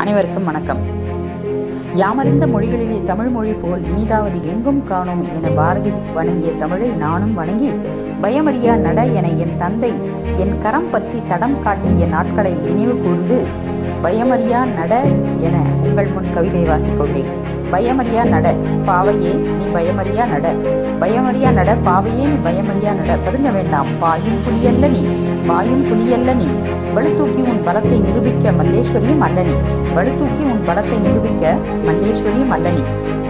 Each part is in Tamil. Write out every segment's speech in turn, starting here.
அனைவருக்கும் வணக்கம். யாமறிந்த மொழிகளிலே தமிழ் மொழி போல் இனிதாவது எங்கும் காணோம் என பாரதி வணங்கிய தமிழை நானும் வணங்கி, பயமறியா நட என என் தந்தை என் கரம் பற்றி தடம் காட்டிய நாட்களை நினைவு கூர்ந்து, பயமறியா நட என உங்கள் முன் கவிதை வாசிக்கொண்டேன். பயமறியா நட பாவையே நீ பயமறியா நட, பயமறியா நட பாவையே நீ பயமறியா நட. பதுங்க வேண்டாம் பாயும் புலியல்ல நீ, பாயும் புலியல்ல நீ. வலுத்தூக்கி உன் பலத்தை நிரூபிக்க மல்லேஸ்வரியும் அல்ல நீ, வலுத்தூக்கி உன் பலத்தை நிரூபிக்க மல்லேஸ்வரியும் அல்ல நீ.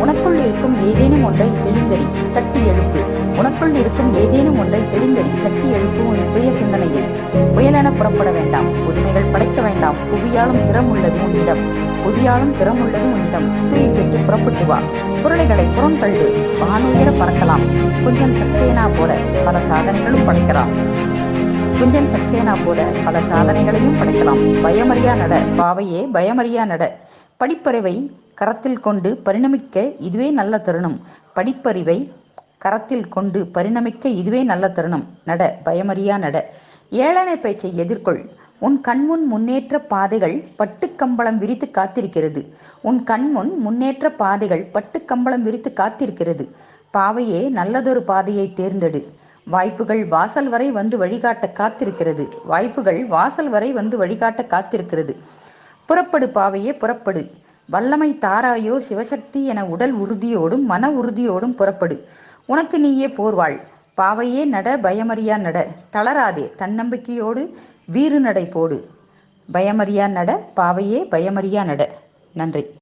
உனக்குள் இருக்கும் ஏதேனும் ஒன்றை தெளிந்தறி தட்டி எழுப்பு, உனக்குள் இருக்கும் ஏதேனும் ஒன்றை தெளிந்தறி தட்டி எழுப்பு உன் சுய சிந்தனையில். புயலென புறப்பட வேண்டாம், புதுமைகள் படைக்க வேண்டாம், புவியாலும் திறம் உள்ளது உன்னிடம், புவியாலும் திறம் உள்ளது உன்னிடம். புத்துயிர் பெற்று புறப்பட்டு வா, பொருளைகளை புறந்தள்ளு, வானுயர பறக்கலாம். குஞ்சன் சக்சேனா போல பல சாதனைகளும் படைக்கலாம், குஞ்சன் சக்சேனா போல பல சாதனைகளையும் படைக்கலாம். பயமறியா நட பாவையே பயமறியா நட. படிப்பறிவை கரத்தில் கொண்டு பரிணமிக்க இதுவே நல்ல தருணம், படிப்பறிவை கரத்தில் கொண்டு பரிணமிக்க இதுவே நல்ல தருணம். நட பயமறியா நட. ஏளனை பேச்சை எதிர்கொள், உன் கண்முன் முன்னேற்ற பாதைகள் பட்டுக்கம்பளம் விரித்து காத்திருக்கிறது, உன் கண்முன் முன்னேற்ற பாதைகள் பட்டுக்கம்பளம் விரித்து காத்திருக்கிறது. பாவையே நல்லதொரு பாதையை தேர்ந்தெடு, வாய்ப்புகள் வாசல் வரை வந்து வழிகாட்ட காத்திருக்கிறது, வாய்ப்புகள் வாசல் வரை வந்து வழிகாட்ட காத்திருக்கிறது. புறப்படு பாவையே புறப்படு, வல்லமை தாராயோ சிவசக்தி என உடல் உறுதியோடும் மன உறுதியோடும் புறப்படு. உனக்கு நீயே போர்வாள், பாவையே நட பயமறியா நட. தளராதே தன்னம்பிக்கையோடு வீறு நடை போடு, பயமறியா நட பாவையே பயமறியா நட. நன்றி.